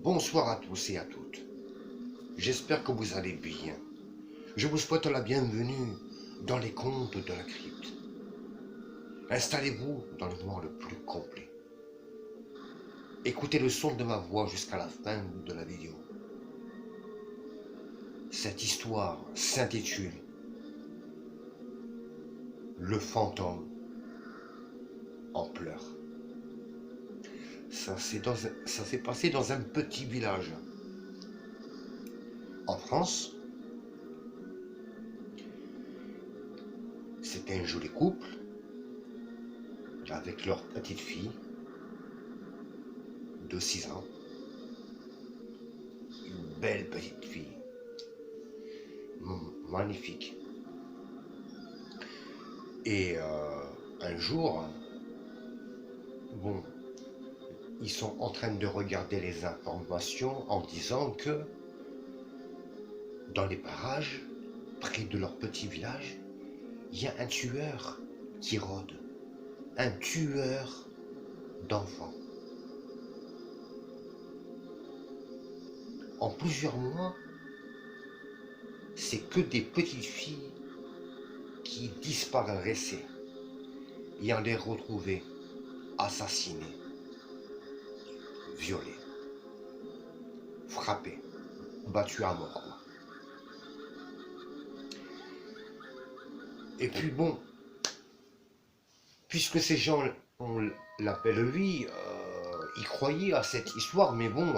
Bonsoir à tous et à toutes. J'espère que vous allez bien. Je vous souhaite la bienvenue dans les contes de la crypte. Installez-vous dans le noir le plus complet. Écoutez le son de ma voix jusqu'à la fin de la vidéo. Cette histoire s'intitule Le fantôme en pleurs. Ça s'est passé dans un petit village en France. C'était un joli couple avec leur petite fille de 6 ans. Une belle petite fille. Magnifique. Et un jour, ils sont en train de regarder les informations en disant que dans les parages, près de leur petit village, il y a un tueur qui rôde. Un tueur d'enfants. En plusieurs mois, c'est que des petites filles qui disparaissaient et on les retrouvait assassinées, violées, frappées, battues à mort. Et puis bon, puisque ces gens, on l'appelle lui, ils croyaient à cette histoire, mais bon,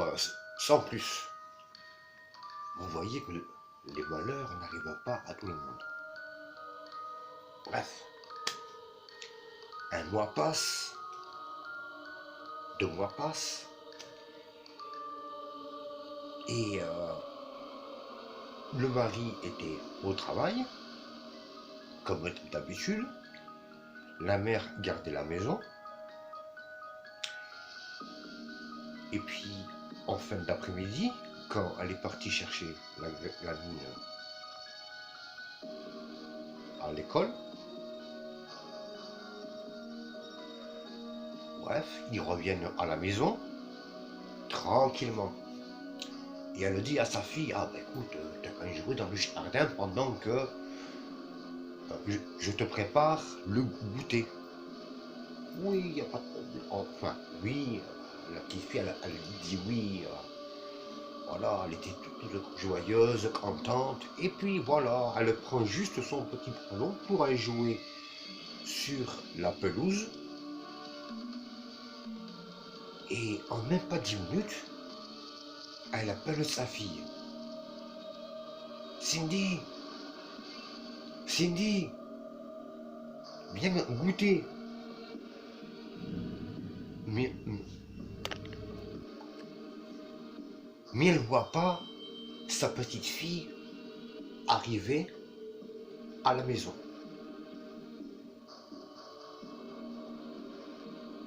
sans plus. Vous voyez que les malheurs n'arrivent pas à tout le monde. Bref, un mois passe, 2 mois passent, et le mari était au travail, comme d'habitude. La mère gardait la maison. Et puis, en fin d'après-midi, quand elle est partie chercher la mine à l'école, bref, ils reviennent à la maison, tranquillement. Et elle dit à sa fille, ah ben écoute, t'as qu'à jouer dans le jardin pendant que je te prépare le goûter. Oui, il n'y a pas de problème. Enfin, oui, la petite fille, elle dit oui. Voilà, elle était toute joyeuse, contente. Et puis voilà, elle prend juste son petit ballon pour aller jouer sur la pelouse. Et en même pas 10 minutes, elle appelle sa fille. Cindy, Cindy, viens goûter. Mais elle ne voit pas sa petite fille arriver à la maison.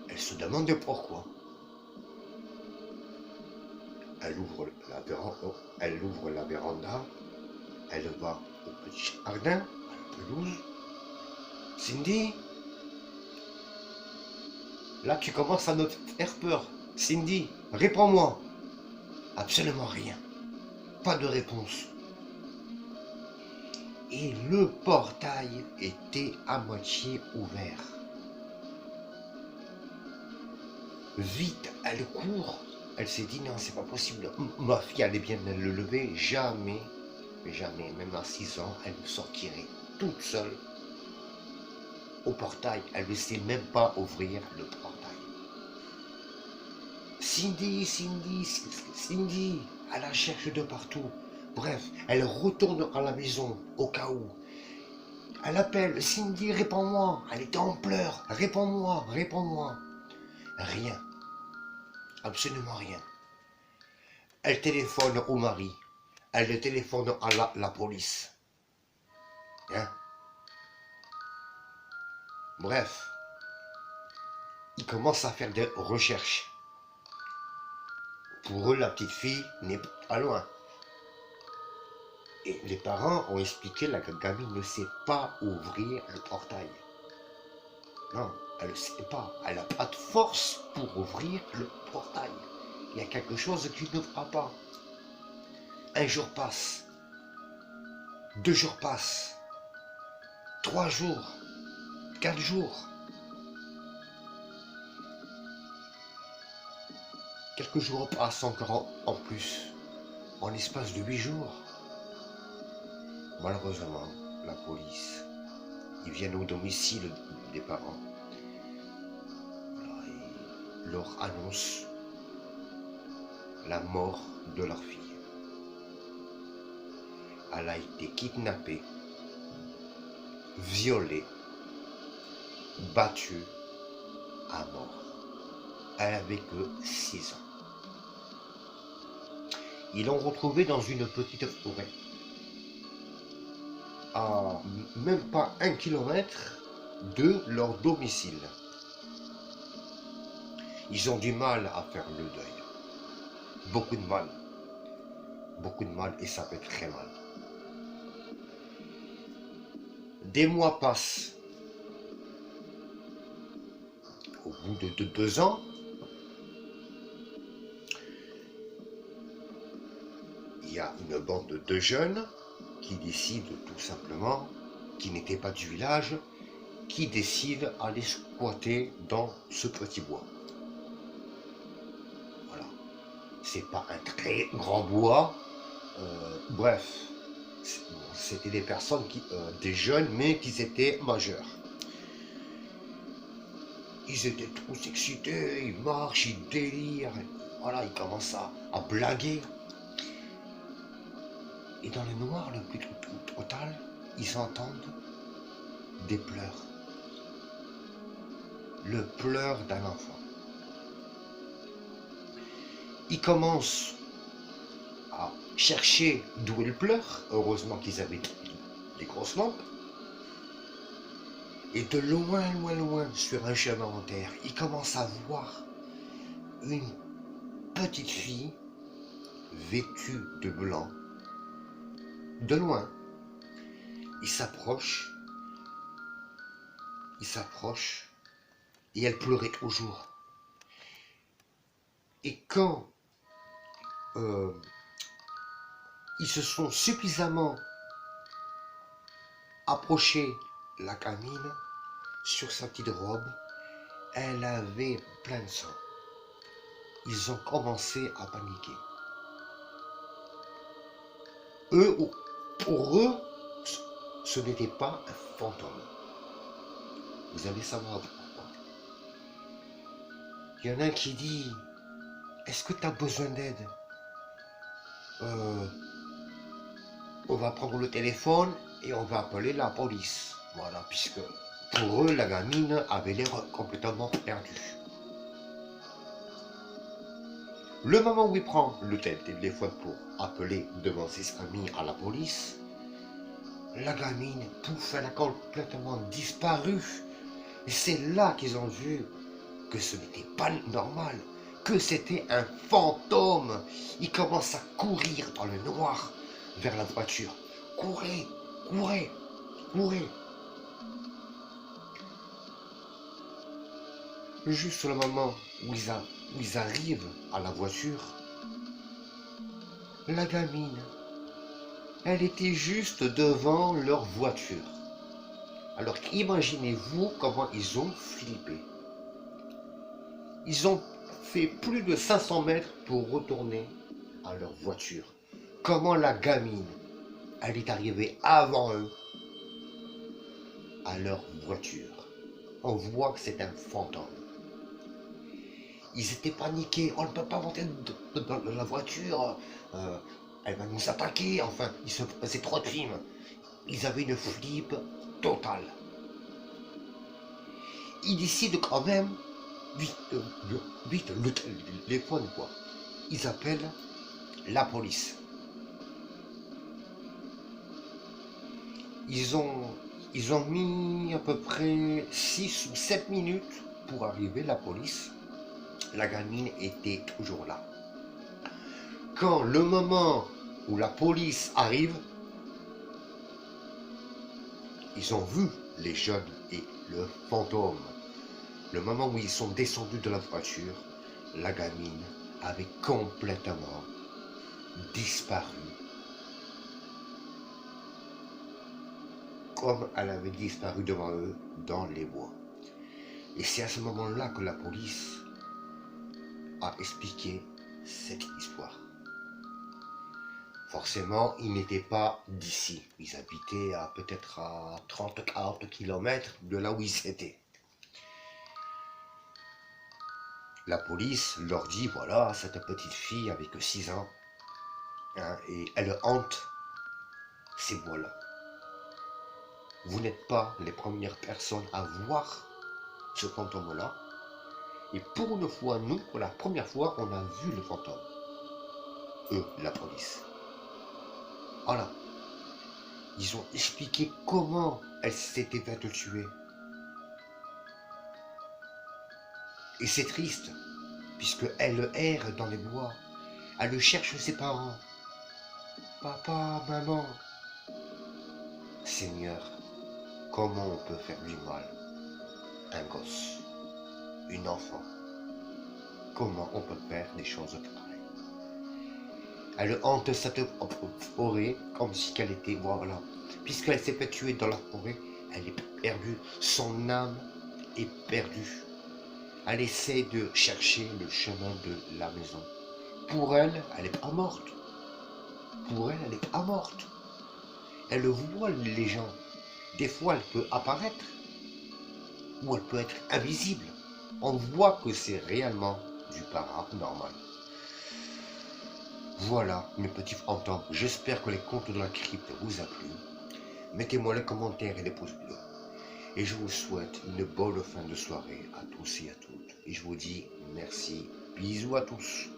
Elle se demande pourquoi. Elle ouvre la véranda, elle va au petit jardin, à la pelouse. Cindy, là tu commences à me faire peur. Cindy, réponds-moi. Absolument rien. Pas de réponse. Et le portail était à moitié ouvert. Vite, elle court. Elle s'est dit non, c'est pas possible. Ma fille allait bien le lever. Jamais, jamais, même à 6 ans, elle ne sortirait toute seule au portail. Elle ne sait même pas ouvrir le portail. Cindy, Cindy, Cindy, elle la cherche de partout. Bref, elle retourne à la maison au cas où. Elle appelle, Cindy, réponds-moi. Elle était en pleurs. Réponds-moi, réponds-moi. Rien. Absolument rien. Elle téléphone au mari. Elle téléphone à la police. Hein? Bref. Ils commencent à faire des recherches. Pour eux, la petite fille n'est pas loin. Et les parents ont expliqué que la gamine ne sait pas ouvrir le portail. Non, elle ne sait pas. Elle n'a pas de force pour ouvrir le portail. il y a quelque chose qui ne va pas. Un jour passe, 2 jours passent, 3 jours, 4 jours. Quelques jours passent encore en plus, en l'espace de 8 jours. Malheureusement, la police, ils viennent au domicile des parents. Voilà, et leur annoncent la mort de leur fille. Elle a été kidnappée, violée, battue à mort. Elle avait que 6 ans. Ils l'ont retrouvée dans une petite forêt, à même pas 1 kilomètre de leur domicile. Ils ont du mal à faire le deuil. Beaucoup de mal. Beaucoup de mal et ça fait très mal. Des mois passent. Au bout de 2 ans, il y a une bande de jeunes qui décident tout simplement, qui n'étaient pas du village, qui décident d'aller squatter dans ce petit bois. Voilà. C'est pas un très grand bois. Bref, c'était des personnes, des jeunes, mais qui étaient majeurs. Ils étaient tous excités, ils marchent, ils délirent. Voilà, ils commencent à blaguer. Et dans le noir le plus total, ils entendent des pleurs. Le pleur d'un enfant. Ils commencent à chercher d'où il pleure. Heureusement qu'ils avaient des grosses lampes. Et de loin, loin, loin, sur un chemin en terre, ils commencent à voir une petite fille vêtue de blanc. De loin, ils s'approchent, et elle pleurait toujours. Et quand ils se sont suffisamment approchés, la gamine, sur sa petite robe, elle avait plein de sang. Ils ont commencé à paniquer. Pour eux, ce n'était pas un fantôme. Vous allez savoir pourquoi. Il y en a un qui dit, est-ce que tu as besoin d'aide? On va prendre le téléphone et on va appeler la police. Voilà, puisque pour eux, la gamine avait l'air complètement perdue. Le moment où il prend le téléphone pour appeler devant ses amis à la police, la gamine, pouf, elle a complètement disparu. Et c'est là qu'ils ont vu que ce n'était pas normal, que c'était un fantôme. Ils commencent à courir dans le noir vers la voiture. Courez, courez, courez. Juste le moment où ils arrivent à la voiture, la gamine, elle était juste devant leur voiture. Alors imaginez-vous comment ils ont flippé. Ils ont fait plus de 500 mètres pour retourner à leur voiture. Comment la gamine, elle est arrivée avant eux à leur voiture. On voit que c'est un fantôme. Ils étaient paniqués. On ne peut pas monter dans la voiture. Elle va nous attaquer. Enfin, il se passait trop de films. Ils avaient une flippe totale. Ils décident quand même, vite, le téléphone, quoi. Ils appellent la police. Ils ont mis à peu près 6 ou 7 minutes pour arriver, la police. La gamine était toujours là. Quand le moment où la police arrive, ils ont vu les jeunes et le fantôme. Le moment où ils sont descendus de la voiture, la gamine avait complètement disparu, comme elle avait disparu devant eux dans les bois. Et c'est à ce moment-là que la police a expliqué cette histoire. Forcément, ils n'étaient pas d'ici. Ils habitaient à peut-être à 30-40 km de là où ils étaient. La police leur dit, voilà, cette petite fille avec 6 ans, hein, et elle hante ces bois-là. Vous n'êtes pas les premières personnes à voir ce fantôme-là. Et pour une fois, nous, pour la première fois, on a vu le fantôme. Eux, la police. Voilà. Ils ont expliqué comment elle s'était faite tuer. Et c'est triste, puisque elle erre dans les bois. Elle cherche ses parents. Papa, maman. Seigneur, comment on peut faire du mal? Un gosse, une enfant. Comment on peut faire des choses pareilles? Elle hante cette forêt comme si elle était, voilà. Puisqu'elle s'est fait tuer dans la forêt, elle est perdue. Son âme est perdue. Elle essaie de chercher le chemin de la maison. Pour elle, elle n'est pas morte. Pour elle, elle n'est pas morte. Elle voit les gens. Des fois, elle peut apparaître. Ou elle peut être invisible. On voit que c'est réellement du paranormal. Voilà, mes petits fantômes. J'espère que les contes de la crypte vous a plu. Mettez-moi les commentaires et les pouces bleus. Et je vous souhaite une bonne fin de soirée à tous et à toutes. Et je vous dis merci. Bisous à tous.